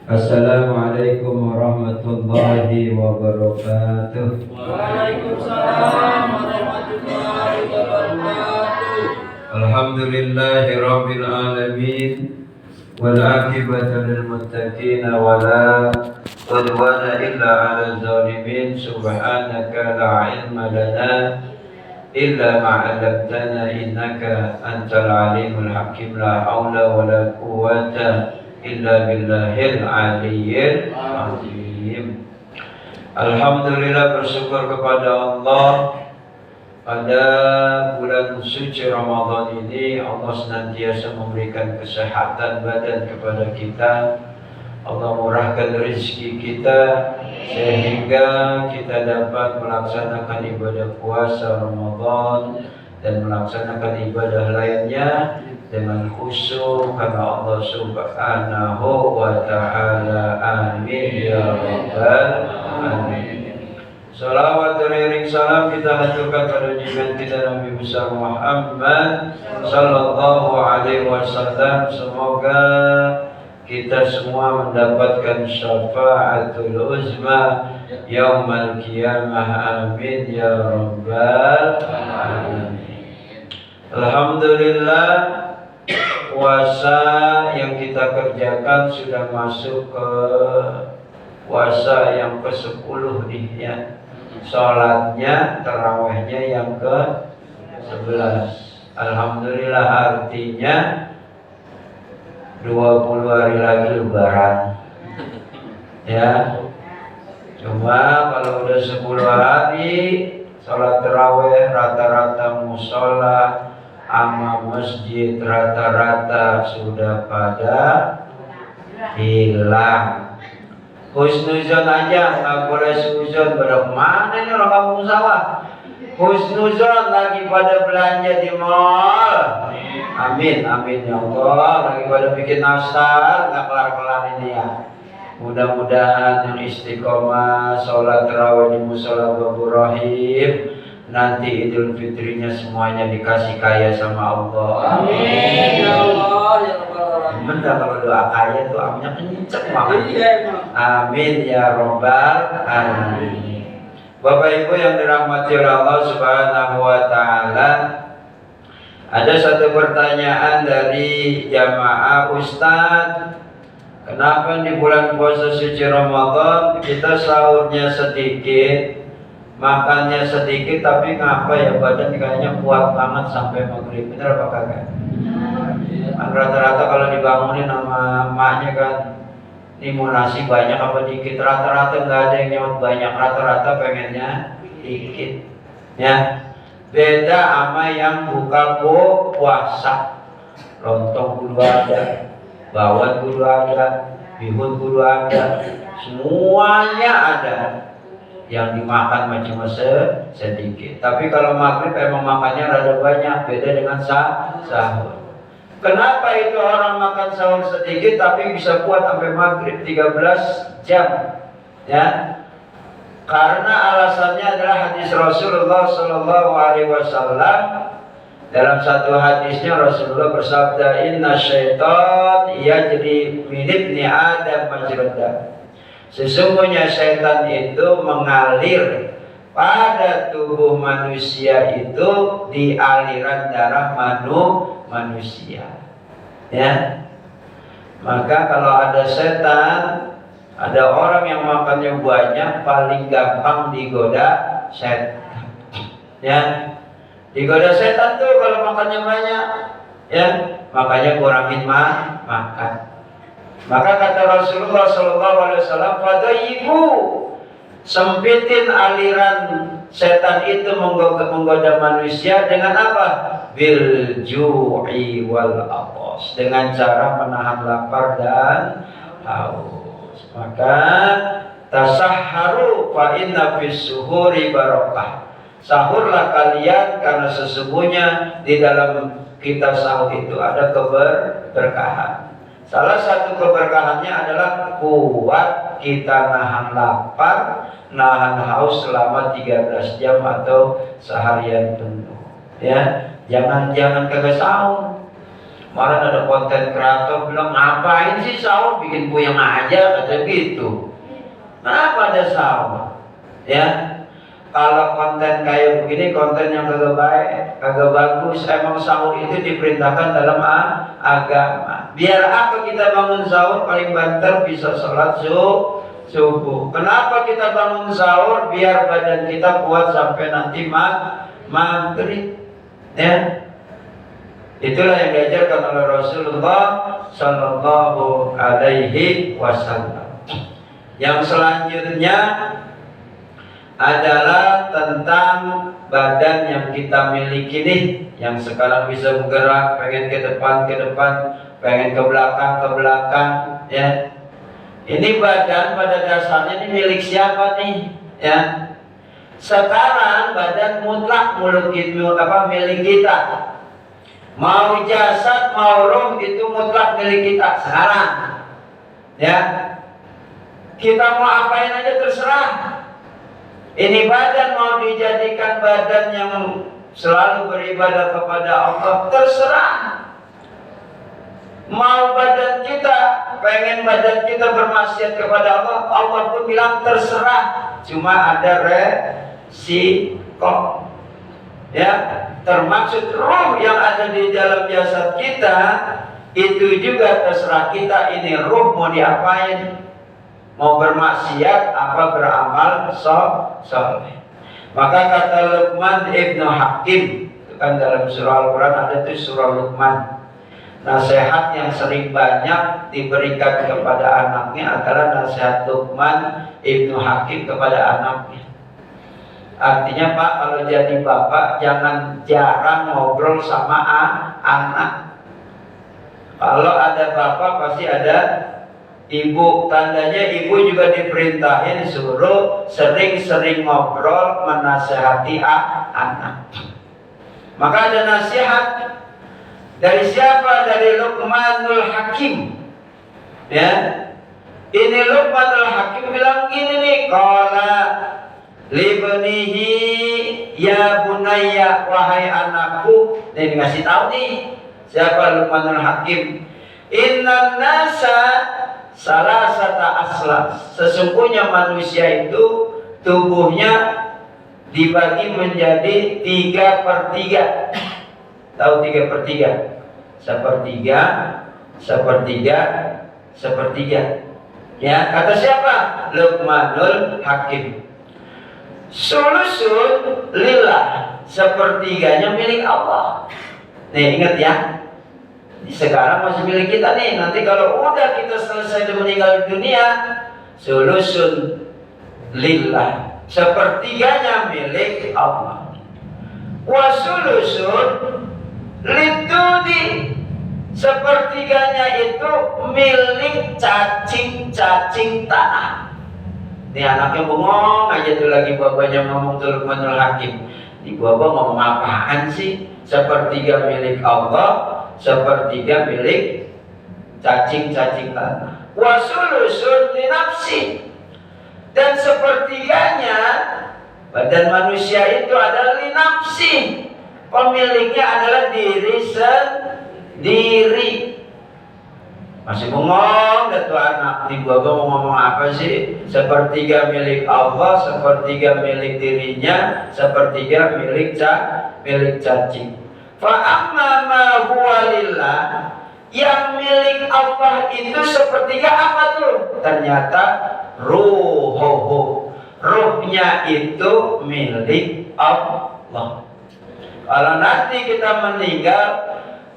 Assalamualaikum warahmatullahi wabarakatuh. Waalaikumsalam warahmatullahi wabarakatuh. Alhamdulillahi rabbil alamin wal aqibatu lil muttaqin wa la udwana illa 'alal zalimin. Subhanaka la ilma lana illa ma 'allamtana innaka antal alimul hakim. La haula wa la quwwata illa billahil aliyyil azim. Alhamdulillah, bersyukur kepada Allah pada bulan suci Ramadan ini Allah senantiasa memberikan kesehatan badan kepada kita. Allah murahkan rezeki kita sehingga kita dapat melaksanakan ibadah puasa Ramadan dan melaksanakan ibadah lainnya dengan khusyuk karena Allah Subhanahu wa ta'ala. Amin ya rabbal alamin. Salawat beriring salam kita haturkan pada junjungan kita Nabi besar Muhammad sallallahu alaihi wasallam. Semoga kita semua mendapatkan syafaatul uzma yaumal qiyamah. Amin ya rabbal alamin. Alhamdulillah, puasa yang kita kerjakan sudah masuk ke puasa yang ke-10 nih ya. Sholatnya, tarawihnya yang ke-11. Alhamdulillah, artinya 20 hari lagi lebaran ya. Cuma kalau udah 10 hari sholat tarawih rata-rata musola ama masjid rata-rata sudah pada hilang. Husnuzon aja nggak boleh suzon. Mana nih orang kampung sawah? Husnuzon lagi pada belanja di mall. Amin amin ya Allah. Lagi pada bikin nastar nggak kelar-kelar ini ya. Mudah-mudahan yang istiqomah sholat tarawih di musola Babu Rahim nanti Idul Fitrinya semuanya dikasih kaya sama Allah. Amin ya Allah ya rabbal alamin. Bener kalau doa kaya tuh aminnya kenceng banget. Amin ya rabbal alamin. Bapak Ibu yang dirahmati oleh Allah Subhanahu wa taala, ada satu pertanyaan dari jamaah Ustadz. Kenapa di bulan puasa suci Ramadan kita sahurnya sedikit, makannya sedikit, tapi ngapa ya badan kayaknya kuat banget sampai maghrib? Bener apa kagak? Kan rata-rata kalau dibangunin sama emaknya kan, ini mau nasi banyak apa dikit? Rata-rata nggak ada yang nyaut banyak, rata-rata pengennya dikit. Ya, beda sama yang buka puasa. Lontong kudu ada, bawang kudu ada, bihun kudu ada, semuanya ada. Yang dimakan macam sedikit. Tapi kalau maghrib emang makannya rada banyak, beda dengan sahur. Kenapa itu orang makan sahur sedikit tapi bisa kuat sampai maghrib 13 jam? Ya, karena alasannya adalah hadis Rasulullah Sallallahu Alaihi Wasallam. Dalam satu hadisnya Rasulullah bersabda, Inna syaitan yajri min ibni Adam majrad dam. Sesungguhnya syaitan itu mengalir pada tubuh manusia itu di aliran darah manusia. Ya. Maka kalau ada setan, ada orang yang makannya banyak, paling gampang digoda setan. Ya. Digoda setan tuh kalau makannya banyak. Ya, makanya kurangin makan. Maka kata Rasulullah SAW, fadayyibu, sempitin aliran setan itu menggoda manusia dengan apa? Bil ju'i wal atas, dengan cara menahan lapar dan haus. Maka tasahharu fa inna fis suhuri barakah. Sahurlah kalian karena sesungguhnya di dalam kita sahur itu ada keberkahan. Salah satu keberkahannya adalah kuat kita nahan lapar, nahan haus selama 13 jam atau seharian penuh. Ya, jangan kagak sahur. Kemarin ada konten kreator bilang, ngapain sih sahur bikin puyeng aja, kata gitu. Kenapa ada sahur? Ya, kalau konten kayak begini, konten yang kagak baik, kagak bagus. Emang sahur itu diperintahkan dalam agama. Biar apa kita bangun sahur? Paling banter bisa sholat subuh. Kenapa kita bangun sahur? Biar badan kita kuat sampai nanti maghrib. Ya, itulah yang diajarkan oleh Rasulullah Sallallahu Alaihi Wasallam. Yang selanjutnya adalah tentang badan yang kita miliki nih, yang sekarang bisa bergerak, pengen ke depan, pengen ke belakang, ya. Ini badan pada dasarnya ini milik siapa nih, ya? Sekarang badan mutlak milik kita. Mau jasad, mau roh itu mutlak milik kita sekarang, ya. Kita mau apain aja terserah. Ini badan mau dijadikan badan yang selalu beribadah kepada Allah, terserah. Mau badan kita, pengen badan kita bermaksiat kepada Allah, Allah pun bilang terserah. Cuma ada resiko. Ya, termaksud roh yang ada di dalam jasad kita, itu juga terserah kita. Ini roh mau diapain? Mau bermaksiat apa beramal soleh. Maka kata Luqman Ibnu Hakim, itu kan dalam surah Al-Quran ada tuh surah Luqman. Nasihat yang sering banyak diberikan kepada anaknya adalah nasihat Luqman Ibnu Hakim kepada anaknya. Artinya Pak, kalau jadi bapak jangan jarang ngobrol sama anak. Kalau ada bapak pasti ada ibu. Tandanya ibu juga diperintahin suruh sering-sering ngobrol menasehati anak. Maka ada nasihat dari siapa? Dari Luqmanul Hakim. Ya, ini Luqmanul Hakim bilang gini nih, qala libnihi ya bunayya, wahai anakku. Ini ngasih tahu nih siapa Luqmanul Hakim. Innan nasa salasata aslas, sesungguhnya manusia itu tubuhnya dibagi menjadi 3/3. Tahu 3/3? Sepertiga. Ya, kata siapa? Luqmanul Hakim. Sulusun lillah, sepertiganya milik Allah. Nih ingat ya, sekarang masih milik kita nih. Nanti kalau udah kita selesai meninggal dunia, sulusun lillah, sepertiganya milik Allah. Wasulusun litudi, sepertiganya itu milik cacing-cacing tanah. Ini anaknya bengong aja tuh, lagi bapaknya ngomong tuh Luqmanul Hakim. Di bapak ngomong apaan sih? Sepertiga milik Allah, sepertiga milik cacing-cacing tanah. Wasulusun linafsi, dan sepertiganya badan manusia itu adalah linafsi, pemiliknya adalah diri sendiri. Masih bengong dan tuh anak di bawah mau ngomong apa sih? Sepertiga milik Allah, sepertiga milik dirinya, sepertiga milik cacing. Fa amma ma huwa lillah, yang milik Allah itu sepertiga apa tuh? Ternyata ruhuhu, ruhnya itu milik Allah. Kalau nanti kita meninggal,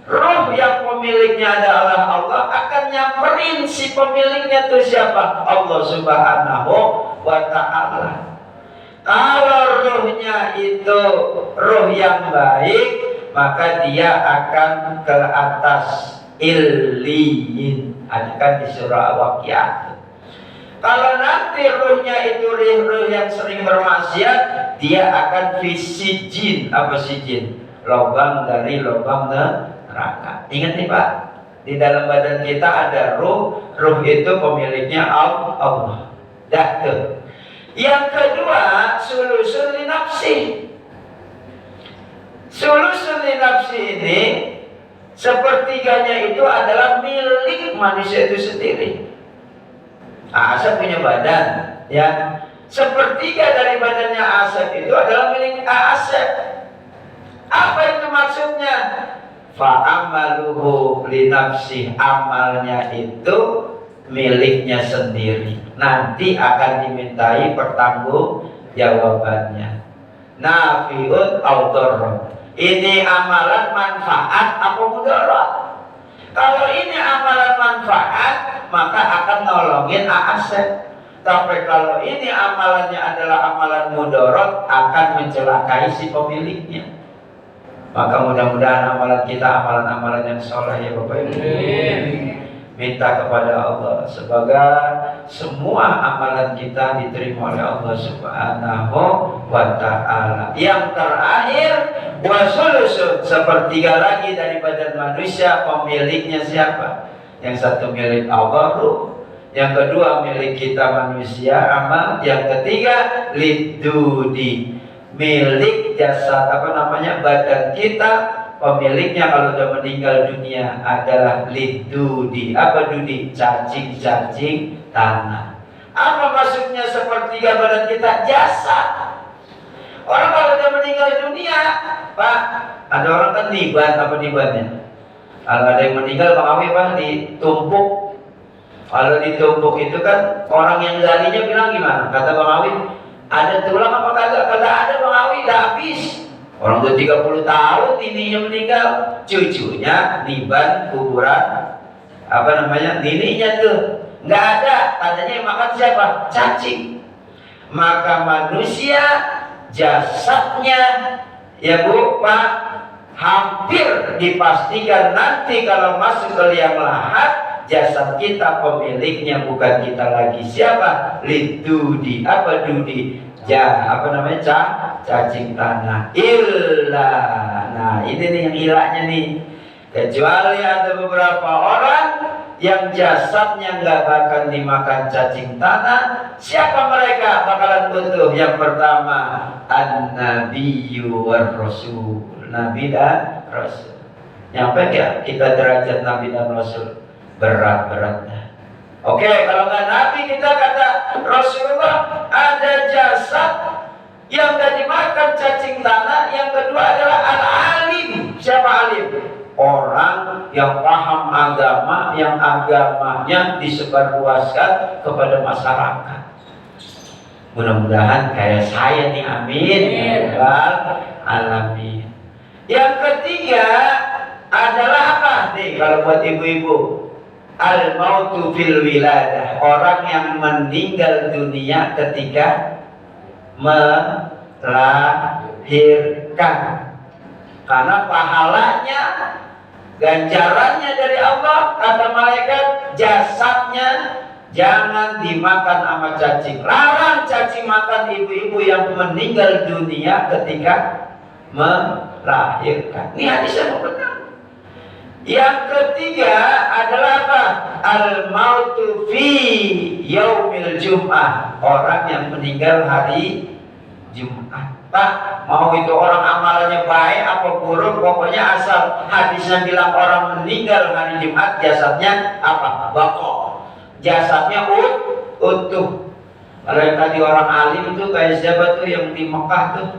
ruh yang pemiliknya adalah Allah akan nyamperin si pemiliknya itu siapa? Allah Subhanahu wa ta'ala. Kalau ruhnya itu ruh yang baik, maka dia akan ke atas illiyin. Ada kan di surah Al-Waqiah. Kalau nanti ruhnya itu ruh yang sering bermaksiat, dia akan fisijin. Apa sijin? Lubang dari lubang neraka. Ingat nih Pak, di dalam badan kita ada ruh. Ruh itu pemiliknya Allah. Dah tuh. Yang kedua, sulusun linafsi. Sulusun linafsi ini sepertiganya itu adalah milik manusia itu sendiri. Asep punya badan, ya. Sepertiga dari badannya Asep itu adalah milik Asep. Apa itu maksudnya? Fa'amaluhu linafsih, amalnya itu miliknya sendiri. Nanti akan dimintai pertanggungjawabannya. Nafi'un autor. Ini amalan manfaat apa mudarat? Kalau ini amalan manfaat, maka akan nolongin Asep. Tapi kalau ini amalannya adalah amalan mudarat, akan mencelakai si pemiliknya. Maka mudah-mudahan amalan kita amalan-amalan yang soleh ya Bapak Ibu. Minta kepada Allah semoga semua amalan kita diterima oleh Allah Subhanahu wa Ta'ala. Yang terakhir, wasulusun, sepertiga lagi dari badan manusia, pemiliknya siapa? Yang satu milik Allah, yang kedua milik kita manusia, amal. Yang ketiga lidudi, milik jasad, badan kita. Pemiliknya kalau sudah meninggal dunia adalah lidudi. Apa dudi? Cacing-cacing tanah. Apa maksudnya sepertiga badan kita? Jasad. Orang kalau sudah meninggal dunia, Pak, ada orang kan niban, apa nibannya? Kalau ada yang meninggal, Bang Awi, Pak, ditumpuk. Kalau ditumpuk itu kan orang yang galinya bilang gimana? Kata Bang Awi, ada tulang apa kagak? Kagak ada Bang Awi, udah habis. Orang udah 30 tahun ininya meninggal, cucunya niban kuburan nininya tuh nggak ada, tandanya yang makan siapa? Cacing. Maka manusia jasadnya, ya Bu, Pak, hampir dipastikan nanti kalau masuk ke liang lahat, jasad kita pemiliknya bukan kita lagi. Siapa? Lidudi. Apa dudi? Cacing tanah. Nah ini nih yang ilahnya nih. Kecuali ada beberapa orang yang jasadnya nggak bakal dimakan cacing tanah. Siapa mereka bakalan butuh? Yang pertama, an-nabiyyu war rasul, nabi dan rasul. Nyampe ya kita derajat nabi dan rasul? Berat-beratnya. Oke, kalau nggak nabi, kita kata Rasulullah, ada jasad yang nggak dimakan cacing tanah. Yang kedua adalah al-alim. Siapa alim? Orang yang paham agama, yang agamanya disebarluaskan kepada masyarakat. Mudah-mudahan kayak saya nih, amin. Alamin. Yang ketiga adalah apa nih kalau buat ibu-ibu? Al-mautu fil wiladah, orang yang meninggal dunia ketika melahirkan. Karena pahalanya, ganjarannya dari Allah, kata malaikat, jasadnya jangan dimakan sama cacing. Larang cacing makan ibu-ibu yang meninggal dunia ketika melahirkan. Ini hadis yang benar. Yang ketiga adalah apa? Al-mautu fi yaumil jum'ah, orang yang meninggal hari Jumat. Pak, mau itu orang amalannya baik apa buruk, pokoknya asal hadisnya bilang orang meninggal hari Jumat, jasadnya apa? Bako. Jasadnya utuh. Kalau yang tadi orang alim itu kayak siapa tuh yang di Mekah tuh?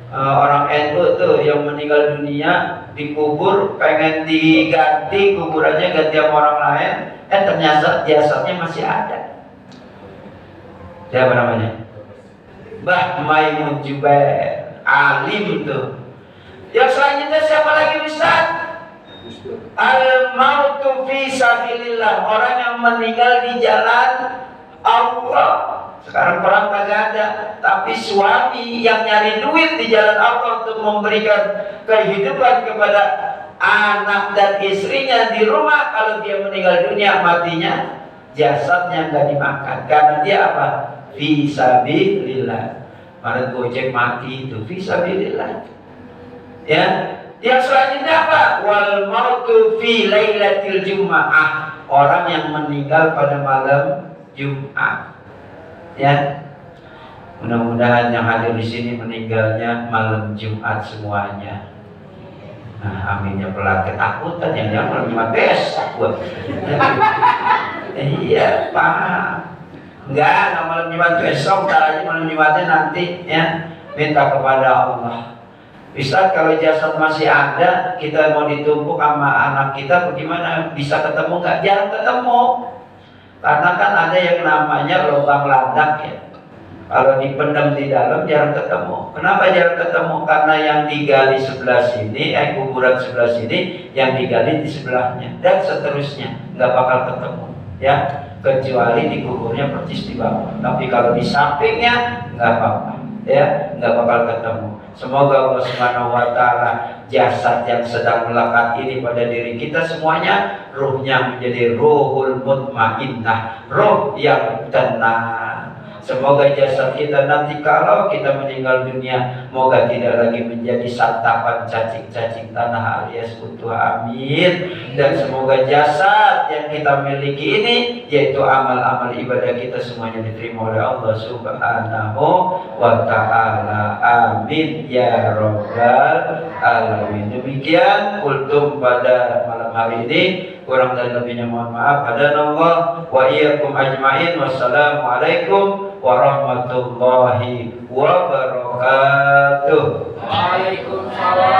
Orang NU tuh yang meninggal dunia dikubur, pengen diganti kuburannya ganti sama orang lain, ternyata jasadnya masih ada. Siapa namanya? Mbah Maimun Jubair, alim tuh. Yang selanjutnya siapa lagi Ustaz? Al-mautu fi sabilillah, orang yang meninggal di jalan Allah. Sekarang perang kagak ada, tapi suami yang nyari duit di jalan Allah untuk memberikan kehidupan kepada anak dan istrinya di rumah, kalau dia meninggal dunia, matinya jasadnya nggak dimakan karena dia apa? Fisabilillah. Pada Gojek mati itu fisabilillah. Ya. Yang selanjutnya apa? Wal mautu fi lailatul jumu'ah, orang yang meninggal pada malam Jumat. Ya, mudah-mudahan yang hadir di sini meninggalnya malam Jumat semuanya. Nah, aminnya pelat ketakutan yang malam Jumat besok. Iya, Pak. Enggak malam Jumat besok, ntar aja malam Jumatnya nanti ya. Minta kepada Allah. Bisa kalau jasad masih ada, kita mau ditumpuk sama anak kita, bagaimana bisa ketemu? Nggak, jarang ketemu. Karena kan ada yang namanya lubang ladak ya. Kalau dipendam di dalam jarang ketemu. Kenapa jarang ketemu? Karena yang digali sebelah sini, kuburan sebelah sini, yang digali di sebelahnya, dan seterusnya nggak bakal ketemu. Ya, kecuali di kuburnya persis di bawah. Tapi kalau di sampingnya nggak apa-apa. Ya, nggak bakal ketemu. Semoga Allah Subhanahu wa Ta'ala jasad yang sedang melekat ini pada diri kita semuanya, ruhnya menjadi ruhul mutmainnah, ruh yang tenang. Semoga jasad kita nanti kalau kita meninggal dunia, moga tidak lagi menjadi santapan cacing-cacing tanah alias utuh, amin. Dan semoga jasad yang kita miliki ini, yaitu amal-amal ibadah kita, semuanya diterima oleh Allah Subhanahu wa Ta'ala, amin ya rabbal alamin. Demikian kultum pada malam hari ini, kurang dan lebihnya mohon maaf. Hadanallah wa iyyakum ajmain. Wassalamualaikum warahmatullahi wabarakatuh. Waalaikumsalam.